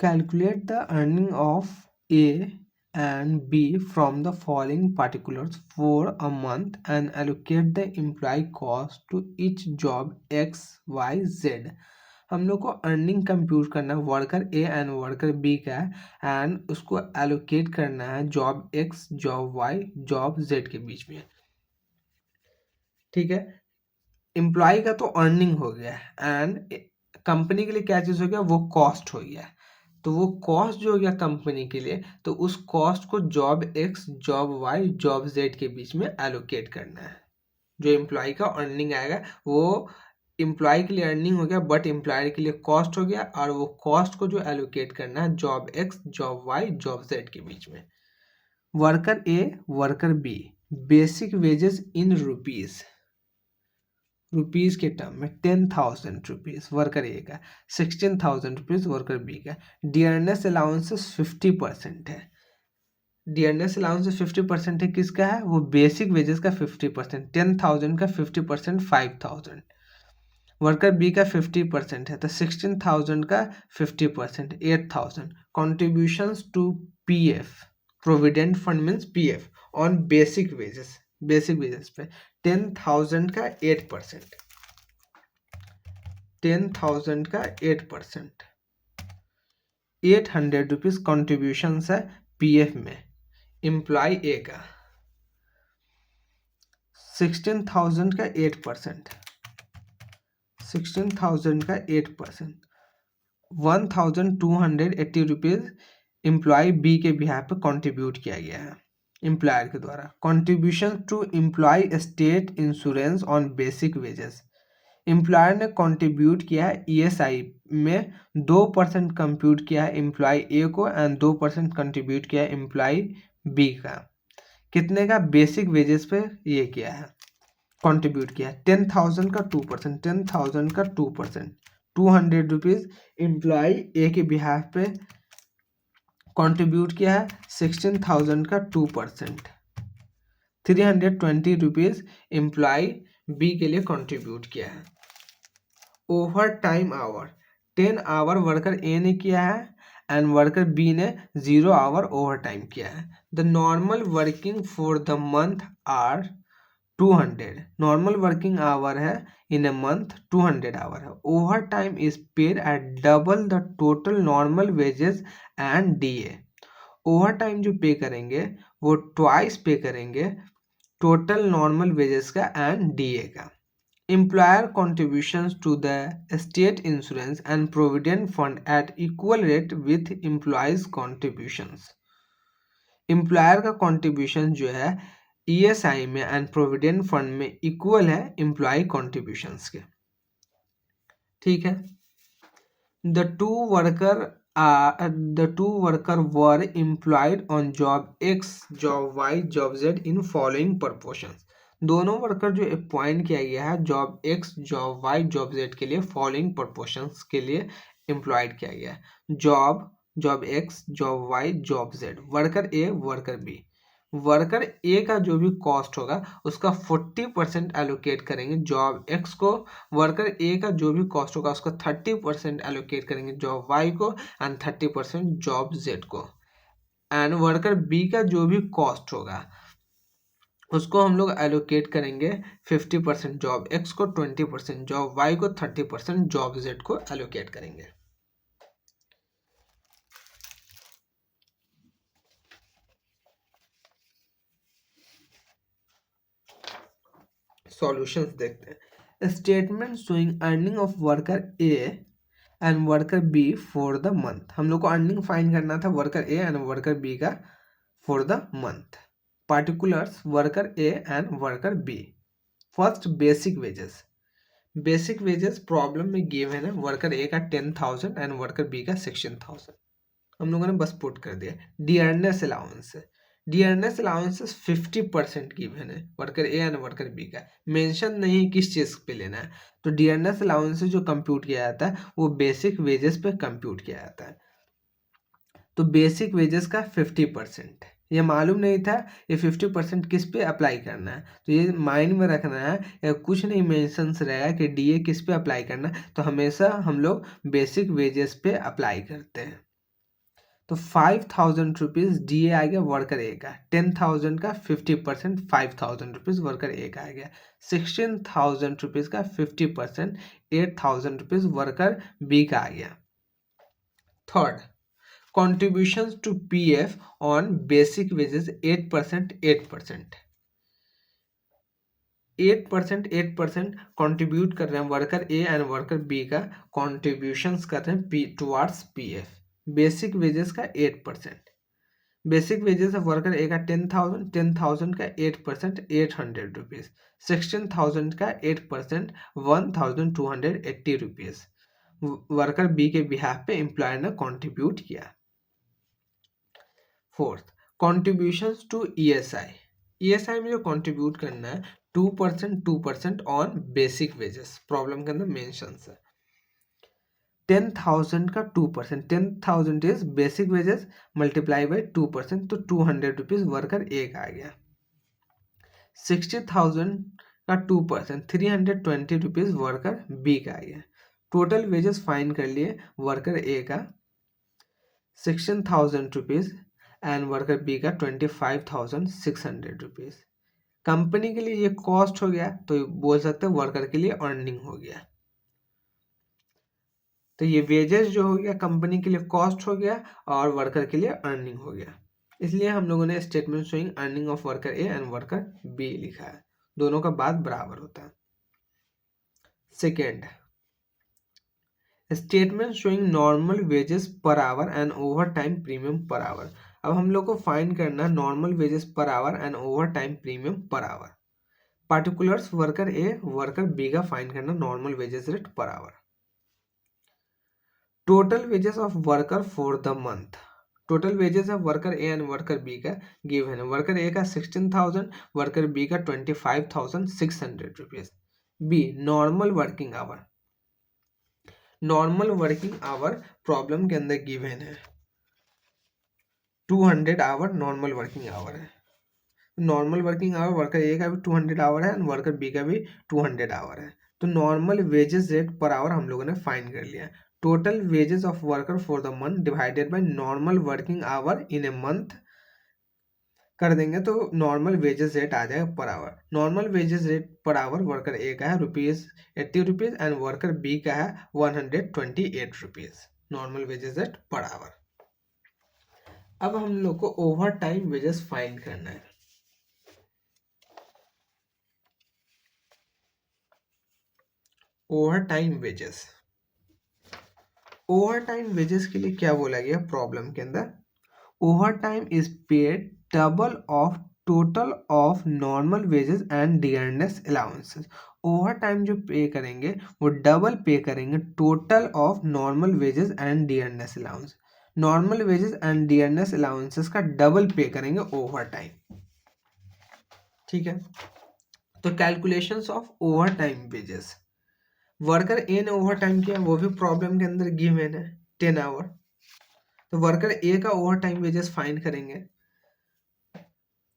Calculate the earning of A and B from the following particulars for a month and allocate the employee cost to each job X, Y, Z. हम लोग को earning compute करना है worker A and worker B का and उसको allocate करना है job X, job Y, job Z के बीच में। ठीक है, एम्प्लॉय का तो अर्निंग हो गया एंड कंपनी के लिए क्या चीज़ हो गया, वो कॉस्ट हो गया। तो वो कॉस्ट जो हो गया कंपनी के लिए, तो उस कॉस्ट को job X, job Y, job Z के बीच में एलोकेट करना है। जो एम्प्लॉय का अर्निंग आएगा वो एम्प्लॉय के लिए अर्निंग हो गया, बट एम्प्लॉयर के लिए कॉस्ट हो गया, और वो कॉस्ट को जो एलोकेट करना है job X, job Y, job Z के बीच में। Worker A, worker B, basic wages in rupees, rupees के टर्म में 10,000 रुपीज वर्कर ए का, 16,000 रुपीज वर्कर बी का। डियरनेस अलाउंसेस 50% है। डियरनेस अलाउंसेस 50% है, किसका है, वो बेसिक वेजेस का 50%, 10,000 का 50% 5,000। वर्कर बी का 50% है, तो 16,000 का 50% 8,000। Contributions to PF, provident fund means PF on basic wages, basic wages पे 10,000 का 8%, 10,000 का 8%, 800 रुपीज कॉन्ट्रीब्यूशन है पीएफ में। एम्प्लॉय ए का 16,000 का 8%, 16,000 का 8%, 1,280 रुपीज एम्प्लॉय बी के बिहार पे कंट्रीब्यूट किया गया है एम्प्लॉयर के द्वारा। Contribution to employee state insurance on basic wages, employer ने कंट्रीब्यूट किया है ईएसआई में 2% कंप्यूट किया है एम्प्लॉय ए को एंड 2% कंट्रीब्यूट किया है एम्प्लॉय बी का। कितने का, बेसिक वेजेस पे ये किया है, कंट्रीब्यूट किया है। 10,000 का 2%, 10,000 का 2%, 200 रुपीज एम्प्लॉय ए के बिहार पे कंट्रीब्यूट किया है। 16,000 का 2%, 320 रुपीज एम्प्लॉय बी के लिए कंट्रीब्यूट किया है। Overtime hour 10 hour worker A ने किया है एंड वर्कर बी ने 0 आवर ओवर टाइम किया है। The normal working for the month are 200, normal working hour है इन ए मंथ 200 आवर है। Overtime is paid at double the total normal wages and DA, overtime जो pay करेंगे वो twice pay करेंगे total normal wages का and DA का। Employer contributions to the state insurance and provident fund at equal rate with employees contributions, employer का contribution जो है ESI में एंड प्रोविडेंट फंड में इक्वल है एम्प्लॉय कॉन्ट्रीब्यूशंस के। ठीक है, the two worker were employed on job X, job Y, job Z in following proportions, दोनों वर्कर जो अपॉइंट किया गया है job X, job Y, job Z के लिए फॉलोइंग प्रपोर्शंस के लिए एम्प्लॉयड किया गया है। Job X, job Y, job Z, worker A, worker B. Worker A का जो भी कॉस्ट होगा उसका 40% एलोकेट करेंगे जॉब एक्स को, वर्कर ए का जो भी कॉस्ट होगा उसका 30% एलोकेट करेंगे जॉब वाई को एंड 30% जॉब जेड को। एंड वर्कर बी का जो भी कॉस्ट होगा उसको हम लोग एलोकेट करेंगे 50% जॉब एक्स को, 20% जॉब वाई को, 30% जॉब जेड को एलोकेट करेंगे। सॉल्यूशंस देखते हैं। Statement showing earning of worker A and worker B for the month, हम लोग को अर्निंग फाइंड करना था worker A and worker B का for the month. Particulars worker A and worker B. First basic wages, basic wages problem में given है worker A का 10,000 and worker B का 16,000, हम लोगों ने बस पुट कर दिया। Dearness allowance, dearness allowances 50% given है worker A and worker B का, मेंशन नहीं किस चीज़ पे लेना है। तो डियरनेस अलाउंसेस जो कंप्यूट किया जाता है वो बेसिक वेजेस पे कंप्यूट किया जाता है। तो बेसिक वेजेस का 50%, ये मालूम नहीं था ये 50% किस पे अप्लाई करना है, तो ये माइंड में रखना है। या कुछ नहीं मेंशंस रहेगा कि डीए किस पे अप्लाई करना है, तो हमेशा हम लोग बेसिक वेजेस पे अप्लाई करते हैं। तो 5,000 रुपीज़ डी ए आ गया वर्कर ए का, 10,000 का 50% 5,000 रुपीज़ वर्कर ए का आ गया, 16,000 रुपीज़ का 50% 8,000 रुपीज़ वर्कर बी का आ गया। Third, contributions to PF on basic wages 8%, 8%, 8% contribute कर रहे हैं worker A and worker B का, कॉन्ट्रीब्यूशंस कर रहे हैं टुवार्ड्स पीएफ। बेसिक वेजेस का 8%, basic wages of worker A का 10,000, 10,000 का 8% 800 रुपीज़, 16,000 का 8% 1,280 रुपीज़ वर्कर बी के बिहाफ पे एम्प्लॉयर ने कंट्रीब्यूट किया। Fourth, contributions to ESI, ESI में जो कंट्रीब्यूट करना है 2% ऑन बेसिक वेजेस, प्रॉब्लम के अंदर मेंशन है। 10,000 का 2%, 10,000 is basic wages multiply by 2%, तो 200 रुपीज़ वर्कर ए का आ गया। 60,000 का 2%, 320 रुपीज़ वर्कर बी का आ गया। टोटल वेजेस फाइन कर लिए वर्कर ए का 16,000 रुपीज़ एंड वर्कर बी का 25,600 रुपीज़। कंपनी के लिए ये कॉस्ट हो गया, तो बोल सकते हैं वर्कर के लिए अर्निंग हो गया। तो ये वेजेस जो हो गया कंपनी के लिए कॉस्ट हो गया और वर्कर के लिए अर्निंग हो गया, इसलिए हम लोगों ने statement showing earning of worker A and worker B लिखा है, दोनों का बात बराबर होता है। Second, statement showing normal wages per hour and over time premium पर आवर। अब हम लोग को फाइंड करना है normal wages per hour and over time premium per hour. Particulars worker A worker B का फाइंड करना normal wages rate per our. Total wages of worker for the month, total wages of worker A and worker B का given है। Worker A का 16,000, worker B का 25,600 rupees. B, normal working hour, normal working hour problem के अंदर given है 200 hour normal working hour है। Normal working hour worker A का भी 200 आवर है एंड वर्कर बी का भी 200 आवर है। तो normal wages rate per hour हम लोगों ने फाइंड कर लिया। Total wages of worker for the month divided by normal working hour in a month कर देंगे तो नॉर्मल वेजेस रेट आ जाएगा per hour. Normal wages rate per hour worker A का है ₹80 एंड वर्कर बी का है 128 rupees normal wages rate per hour. अब हम लोग को ओवर टाइम वेजेस फाइंड करना है। Overtime wages, overtime wages के लिए क्या बोला गया प्रॉब्लम के अंदर, overtime is paid double of total of normal wages and dearness allowances. Overtime जो पे करेंगे वो डबल पे करेंगे total of normal wages and dearness allowance. Normal wages and dearness allowances का double pay करेंगे overtime, ठीक है। तो calculations of overtime wages, worker A ने ओवर टाइम किया वो भी प्रॉब्लम के अंदर गिवन है 10 आवर, तो वर्कर ए का ओवर टाइम वेजेस फाइंड करेंगे,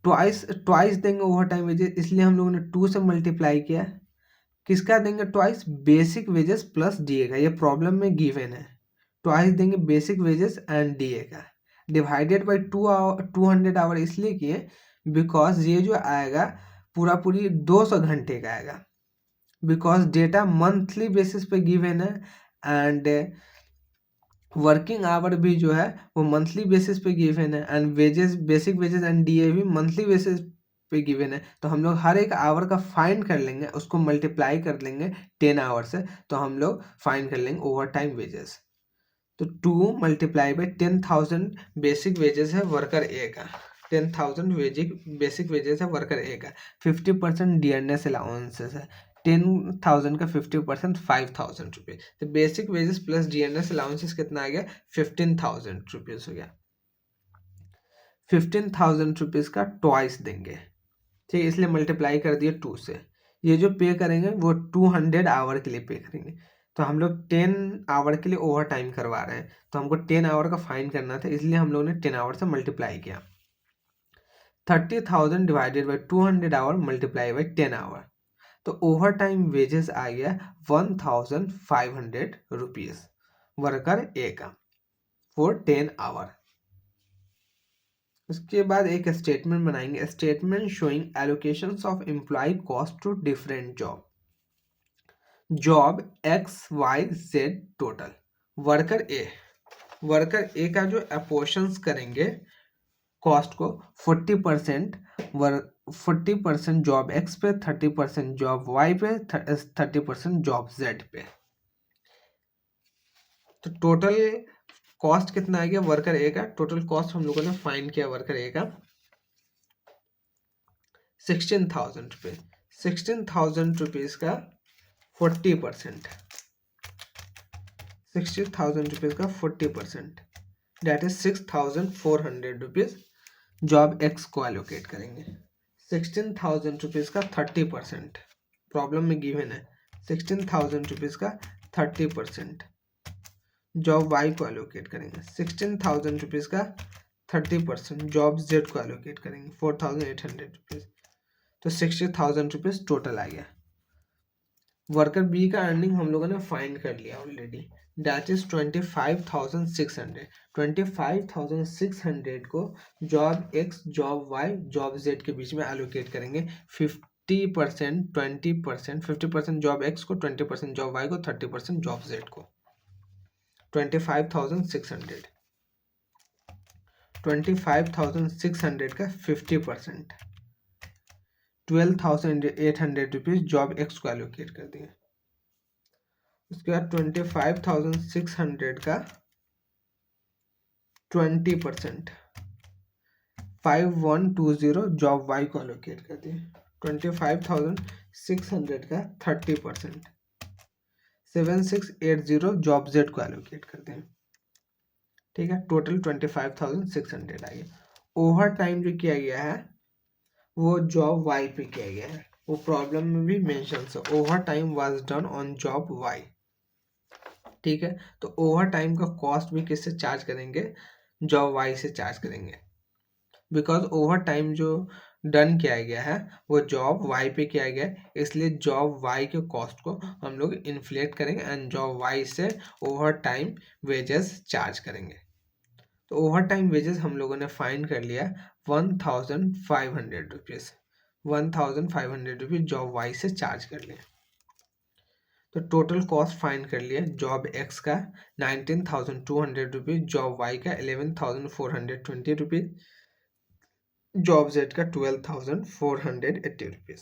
ट्वाइस देंगे ओवर टाइम वेजेस, इसलिए हम लोगों ने 2 से मल्टीप्लाई किया। किसका देंगे twice, basic wages plus DA का, ये प्रॉब्लम में गिवन है। ट्वाइस देंगे बेसिक वेजेस एंड डीए का, डिवाइडेड बाय 200 आवर इसलिए किए बिकॉज ये जो आएगा पूरी 200 घंटे का आएगा, बिकॉज डेटा मंथली बेसिस पे गिवन है एंड वर्किंग आवर भी जो है वो मंथली बेसिस पे गिवन है and wages basic wages and DA भी मंथली बेसिस पे गिवन है। तो हम लोग हर एक आवर का फाइंड कर लेंगे, उसको मल्टीप्लाई कर लेंगे 10 आवर से, तो हम लोग फाइंड कर लेंगे ओवर टाइम वेजेस। तो 2 मल्टीप्लाई बाई 10,000 बेसिक वेजेस है वर्कर ए का, 10,000 बेसिक वेजेस है वर्कर ए का, 50% डियरनेस अलाउंसेस है, 10,000 का 50% 5,000 रुपीज, तो basic wages plus DNS allowances कितना आ गया 15,000 रुपीज हो गया। 15,000 रुपीज का ट्वाइस देंगे, ठीक है, इसलिए मल्टीप्लाई कर दिए 2 से। ये जो पे करेंगे वो 200 आवर के लिए पे करेंगे, तो हम लोग 10 आवर के लिए ओवर टाइम करवा रहे हैं, तो हमको 10 आवर का फाइन करना था, इसलिए हम लोगों ने 10 आवर से मल्टीप्लाई किया। 30,000 divided by 200 hour multiply by 10 hour, तो ओवर टाइम वेजेस आ गया 1,500 रुपीज वर्कर ए का फॉर 10 आवर। उसके बाद एक स्टेटमेंट बनाएंगे, statement showing allocations of employee cost to different job XYZ टोटल। वर्कर ए का जो अपोर्शंस करेंगे कॉस्ट को 40% जॉब एक्स पे, 30% जॉब वाई पे, 30% जॉब जेड पे। तो टोटल कॉस्ट कितना आ गया वर्कर ए का? टोटल कॉस्ट हम लोगों ने फाइंड किया वर्कर ए का 16,000 रुपये। 16,000 रुपीज का 40%, 60,000 रुपीज का 40%, that is 6,400 rupees job X को एलोकेट करेंगे। 16,000 रुपीज का 30%, प्रॉब्लम में गिवन है 16,000 रुपीज का 30% जॉब वाई को एलोकेट करेंगे। 16,000 रुपीज का 30% जॉब जेड को एलोकेट करेंगे 4,800 रुपीज। तो 60,000 रुपीज टोटल आ गया। वर्कर बी का अर्निंग हम लोगों ने फाइंड कर लिया ऑलरेडी, दैट इज 25,600। 25,600 को job X, job Y, job Z के बीच में एलोकेट करेंगे। 50%, 20%, 50% जॉब एक्स को, 20% जॉब वाई को, 30% जॉब जेड को। 25,600, 25,600 का 50%, 12,800 रुपीज जॉब एक्स को एलोकेट कर दिए। उसके बाद 25,600 का 20%, 5,120 जॉब वाई को एलोकेट कर दिए। 25,600 का 30%, 7,680 जॉब जेड को एलोकेट कर दें। ठीक है, टोटल 25,600 आ गया। ओवर टाइम जो किया गया है वो जॉब वाई पे किया गया है, वो प्रॉब्लम में भी मेंशन है, overtime was done on job Y. ठीक है, तो ओवर टाइम का कॉस्ट भी किससे चार्ज करेंगे? जॉब वाई से चार्ज करेंगे, बिकॉज ओवर टाइम जो डन किया गया है वो जॉब वाई पे किया गया है, इसलिए जॉब वाई के कॉस्ट को हम लोग इन्फ्लेट करेंगे एंड जॉब वाई से ओवर टाइम वेजेस चार्ज करेंगे। तो ओवर टाइम वेजेस हम लोगों ने फाइंड कर लिया 1,500 रुपीज। 1,500 रुपीज जॉब वाई से चार्ज कर लिया। तो टोटल कॉस्ट फाइंड कर लिया जॉब एक्स का 19,200 रुपीज, जॉब वाई का 11,420 रुपीज, जॉब जेड का 12,480 रुपीज।